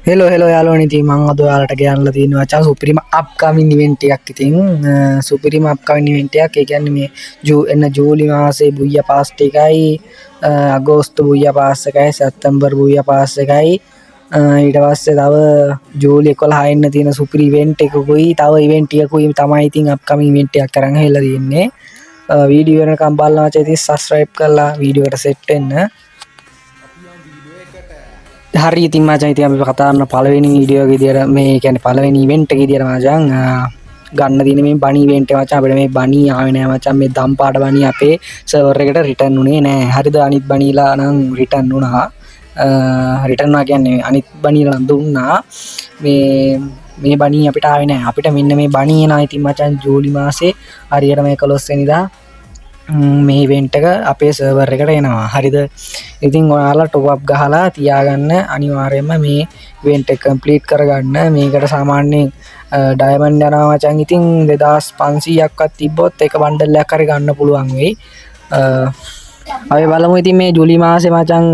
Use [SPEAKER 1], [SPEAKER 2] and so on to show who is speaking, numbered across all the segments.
[SPEAKER 1] Hello යාළුවනේ ඉතින් මම අද ඔයාලට කියන්න තියෙනවා මචං සුපිරිම අප්කමින් ඉවෙන්ට් එකක් ඉතින් සුපිරිම අප්කමින් ඉවෙන්ට් එකක් ඒ කියන්නේ මේ ජූලි මාසේ බුයියා පාස් එකයි අගෝස්තු බුයියා පාස් එකයි සැප්තැම්බර් බුයියා පාස් එකයි ඊට පස්සේ තව ජූලි 11 එන්න තියෙන සුපිරි ඉවෙන්ට් එකකුයි තව ඉවෙන්ට් එකකුයි තමයි ඉතින් අප්කමින් ඉවෙන්ට් එකක් කරන් හෙලා තියෙන්නේ වීඩියෝ වෙනකම් බලන්න මචං ඉතින් සබ්ස්ක්‍රයිබ් කරලා වීඩියෝ එකට සෙට් වෙන්න හරි ඉතින් මචං ඉතින් අපි කතා කරන පළවෙනි වීඩියෝ එක විදියට මේ කියන්නේ පළවෙනි ඉවෙන්ට් එක විදියට මචං ගන්න තියෙන මේ බනි ඉවෙන්ට් එක මචං අපිට මේ බනි ආවේ නෑ මචං මේ දම් පාට බනි අපේ සර්වර් එකට රිටර්න් උනේ නෑ හරිද අනිත් බනිලා නම් රිටර්න් වුණා රිටර්න් වා කියන්නේ අනිත් බනිලා නම් දුන්නා මේ බනි අපිට ආවේ නෑ අපිට මෙන්න මේ බනි එනවා ඉතින් මචං ජූලි මාසේ හරියට මේ 11 වෙනිදා මේ ඉවෙන්ට් එක අපේ සර්වර් එකට එනවා හරිද ඉතින් ඔයාලා ටොප් අප් ගහලා තියාගන්න අනිවාර්යයෙන්ම මේ ඉවෙන්ට් එක කම්ප්ලීට් කරගන්න මේකට සාමාන්‍යයෙන් ඩයමන්ඩ් යනවා මචං ඉතින් 2500ක්වත් තිබ්බොත් එක බන්ඩල් එකක් හරි ගන්න පුළුවන් වෙයි අපි බලමු ඉතින් මේ ජූලි මාසේ මචං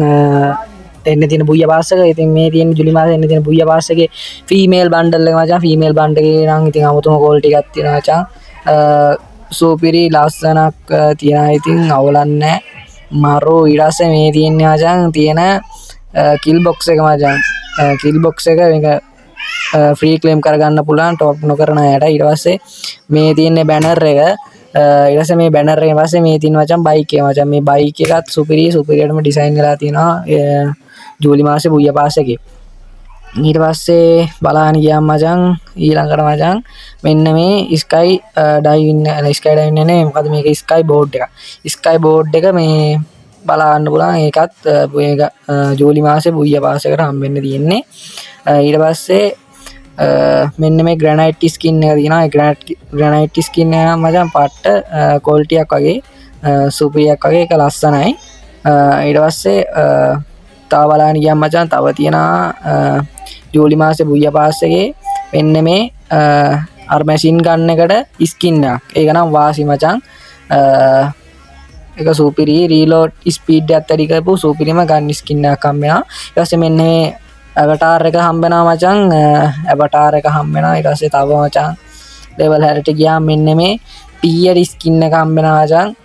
[SPEAKER 1] එන්න තියෙන බුයියා පාස් එක ඉතින් මේ තියෙන ජූලි මාසේ එන්න තියෙන බුයියා පාස් එකේ ෆීමේල් බන්ඩල් එක මචං ෆීමේල් බන්ඩල් එකේ නම් ඉතින් අමුතුම ක්වොලිටි එකක් තියෙනවා මචං සුපිරි ලස්සනක් තියෙනවා ඉතින් අවුලන්නේ මරෝ ඊට පස්සේ මේ තියෙන්නේ මචං තියෙන කිල් බොක්ස් එක මචං කිල් බොක්ස් එක මේක ෆ්‍රී ක්ලේම් කරගන්න පුළුවන් ටොප් නොකරන අයට ඊට පස්සේ මේ තියෙන්නේ බැනර් එක ඊට පස්සේ මේ බැනර් එකෙන් පස්සේ මේ තියෙන මචං බයික් එක මචං මේ බයික් එකත් සුපිරියටම ඩිසයින් කරලා තියෙනවා ජූලි මාසේ බුයියා පාස් එකේ ඊට පස්සේ බලන්න ගියාම මචං ඊළඟට මචං මෙන්න මේ ස්කයි ඩයිවින් නේ මොකද මේක ස්කයි බෝඩ් එක මේ බලන්න පුළුවන් ඒකත් මේක ජූලි මාසේ බුයියා පාස් එකට හම්බෙන්න තියෙන්නේ ඊට පස්සේ මෙන්න මේ ග්‍රැනයිට් ස්කින් එක තියෙනවා ග්‍රැනයිට් ස්කින් එක මචං පට්ට ක්වොලිටි එකක් වගේ සුපිරියක් වගේ ඒක ලස්සනයි ඊට පස්සේ තව බලන්න ගියාම මචං තව තියෙනවා ජූලි මාසේ බුයියා පාස් එකේ මෙන්න මේ අර මැෂින් ගන්න එකට ස්කින් එකක් ඒක නම් වාසි මචං ඒක සුපිරි රීලෝඩ් ස්පීඩ් එකත් වැඩි කරපු සුපිරිම ගන් ස්කින් එකක් හම්බෙනවා ඊට පස්සේ මෙන්න මේ අවතාර් එක හම්බෙනවා මචං අවතාර් එක හම්බෙනවා ඊට පස්සේ තව මචං ලෙවල් 60ට ගියාම මෙන්න මේ පීයර් ස්කින් එක හම්බෙනවා මචං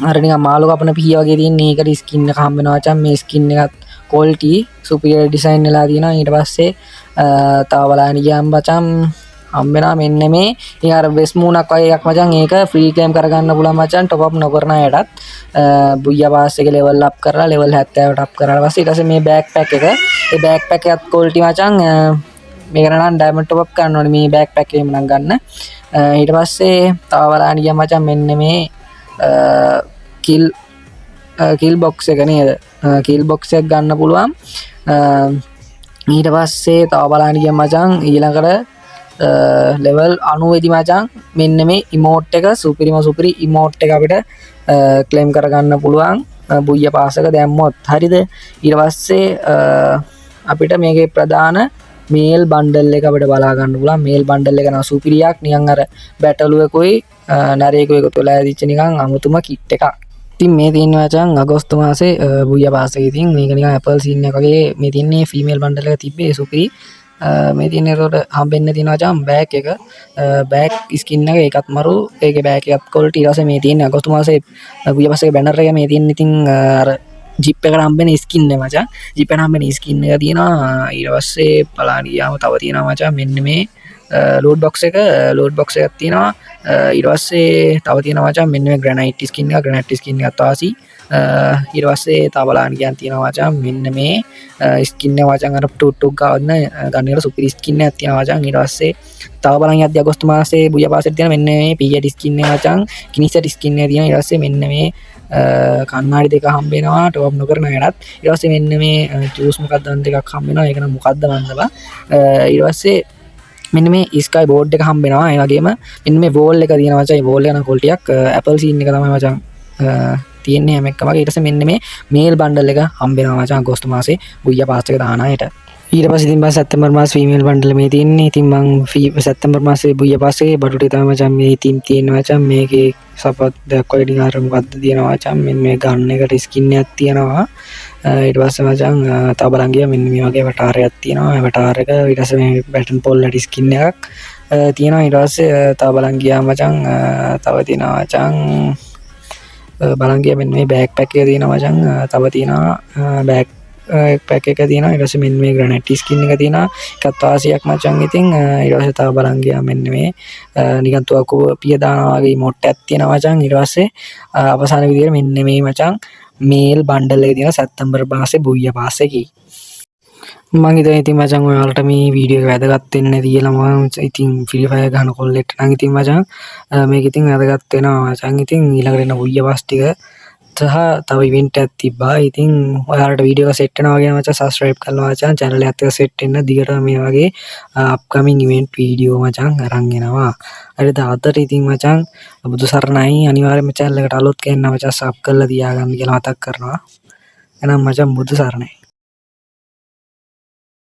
[SPEAKER 1] අර නිකන් මාළු කපන පීය වගේ තියෙන ඒකට ස්කින් එක හම්බෙනවා මචං මේ ස්කින් එකත් ක්වොලිටි සුපිරියර් ඩිසයින් වෙලා තියෙනවා ඊට පස්සේ තව බලන්න ගියාම මචං හම්බෙනවා මෙන්න මේ ඉතින් අර වෙස් මූණක් වගේ එකක් මචං ඒක ෆ්‍රී ක්ලේම් කරගන්න පුළුවන් මචං ටොප් අප් නොකරන අයටත් බුයියා පාස් එක ලෙවල් අප් කරලා ලෙවල් 70ට අප් කරලා පස්සේ ඊට පස්සේ මේ බෑක් පැක් එක ඒ බෑක් පැක් එකත් ක්වොලිටි මචං මේක නම් ඩයමන්ඩ් ටොප් අප් කරන්න ඕනේ මේ බෑක් පැක් එකේම නම් ගන්න ඊට පස්සේ තව බලන්න ගියාම මචං මෙන්න මේ කිල් බොක්ස් එක නේද කිල් බොක්ස් එක ගන්න පුළුවන් ඊට පස්සේ තව බලන්න ගියාම මචං ඊළඟට ලෙවල් 90 දී මචං මෙන්න මේ ඉමෝට් එක සුපිරි ඉමෝට් එක අපිට ක්ලේම් කරගන්න පුළුවන් බුයියා පාස් එක දැම්මොත් හරිද ඊට පස්සේ අපිට මේකේ ප්‍රධාන මේල් බන්ඩල් එක අපිට බලා ගන්න පුළුවන් මේල් බන්ඩල් එක නම් සුපිරියක් නිකන් අර බැටළුවෙකුයි නරයෙකුයි එකතු වෙලා ඇදිච්ච නිකන් අමුතුම කිට් එකක් ඉතින් මේ තියෙන්නේ මචං අගෝස්තු මාසේ බුයියා පාස් එකේ ඉතින් මේක නිකන් ඇපල් සීන් එක වගේ මේ තියන්නේ ෆීමේල් බන්ඩල් එක තිබ්බේ සුපිරි මේ තියෙන ඒකට හම්බෙන්න තියෙන මචං බෑග් එක බෑග් ස්කින් එක ඒකත් මරු ඒකේ බෑග් එකත් ක්වොලිටි ඊට පස්සේ මේ තියෙන්නේ අගෝස්තු මාසේ බුයියා පාස් එකේ බැනර් එක මේ තියෙන ඉතින් අර ජිප් එකට හම්බෙන ස්කින් එක මචං ජිප් එකට හම්බෙන ස්කින් එක තියෙනවා ඊට පස්සේ බලන්න ගියාම තව තියෙනවා මචං මෙන්න මේ ලෝඩ් බොක්ස් එකක් තියෙනවා ඊට පස්සේ තව තියෙනවා මචං මෙන්න මේ ග්‍රැනයිට් ස්කින් එකත් වාසි ඊට පස්සේ තව බලන්න ගියන් තියෙනවා මචං මෙන්න මේ ස්කින් එක මචං අර ටුට්ටුක් ගන්න සුපිරි ස්කින් එකක් තියෙනවා මචං ඊට පස්සේ තව බලන්න යද්දි අගෝස්තු මාසේ බුයියා පාස් එකේ තියෙන මෙන්න මේ පීයර් ස්කින් එක මචං කිනිසර් ස්කින් එක තියෙනවා ඊට පස්සේ මෙන්න මේ කන්නාඩි දෙක හම්බෙනවා ටොප් නොකරන අයටත් ඊට පස්සේ මෙන්න මේ ජූස් මොකක්ද අන් දෙකක් හම්බෙනවා ඒක නම් මොකක්ද මන්දලා ඊට පස්සේ මෙන්න මේ ස්කයි බෝඩ් එක හම්බෙනවා ඒ වගේම මෙන්න මේ වෝල් එක තියෙනවා මචං මේ වෝල් එක නම් ක්වොලිටියක් ඇපල් සීන් එක තමයි මචං තියෙන්නේ හැම එකම වගේ ඊට පස්සේ මෙන්න මේ මේල් බන්ඩල් එක හම්බෙනවා මචං අගෝස්තු මාසේ බුයියා පාස් එක දාන අයට ඊට පස්සේ ඉතින් සැප්තැම්බර් මාස ෆීමේල් බන්ඩල් මේ තියෙන්නේ ඉතින් මං සැප්තැම්බර් මාසේ බුයියා පාස් එකේ බඩු ටික තමයි මචං මේ ඉතින් තියෙනවා මචං මේකේ සපත් දැක්කෝ ඉතින් අර මොකද්ද තියෙනවා මචං මෙන්න මේ ගන්න එකට ස්කින් එකක් තියෙනවා ඊට පස්සේ මචං තව බලන් ගියා මෙන්න මේ වගේ avatar එකක් තියෙනවා. avatar එක ඊට පස්සේ මේ බැටන් පොල්ලට ස්කින් එකක් තියෙනවා. ඊට පස්සේ තව බලන් ගියා මචං තව තියෙනවා මචං බලන් ගියා මෙන්න මේ බෑග් පැක් එක තියෙනවා මචං. තව තියෙනවා බෑග් පැක් එක තියෙනවා. ඊට පස්සේ මෙන්න මේ ග්‍රැනයිට් ස්කින් එක තියෙනවා. එකත් වාසියක් මචං. ඉතින් ඊට පස්සේ තව බලන් ගියා මෙන්න මේ නිකන් තුවක්කුව පිය දානවා වගේ මොට්ටයක් තියෙනවා මචං. ඊට පස්සේ අවසාන විදියට මෙන්න මේ මචං මේල් බන්ඩල් එක තියෙනවා සැප්තැම්බර් මාසේ බුයිය පාස් එකේ. මං හිතන්නේ ඉතින් මචං ඔයාලට මේ වීඩියෝ එක වැදගත් වෙන්නේ කියලා මම ඉතින් ෆ්‍රී ෆයර් ගහන කොල්ලෙක්ට නම් ඉතින් මචං මේක ඉතින් වැදගත් වෙනවා මචං. ඉතින් ඊළඟට එන බුයිය පාස් ටික සහ තව ඉවෙන්ට් එකක් තිබ්බා. ඉතින් ඔයාලට වීඩියෝ එක සෙට් වෙනවා වගේ මචං සබස්ක්‍රයිබ් කරලා මචං channel එකත් එක්ක සෙට් වෙන්න දිගට මේ වගේ අප්කමින් ඉවෙන්ට් වීඩියෝ මචං අරන් එනවා. හරිද? අදට ඉතින් මචං බුදු සරණයි අනිවාර්යයෙන්ම channel එකට අලුත් කෙනා මචං සබ් කරලා තියාගන්න කියලා මතක් කරනවා. එහෙනම් මචං බුදු සරණයි.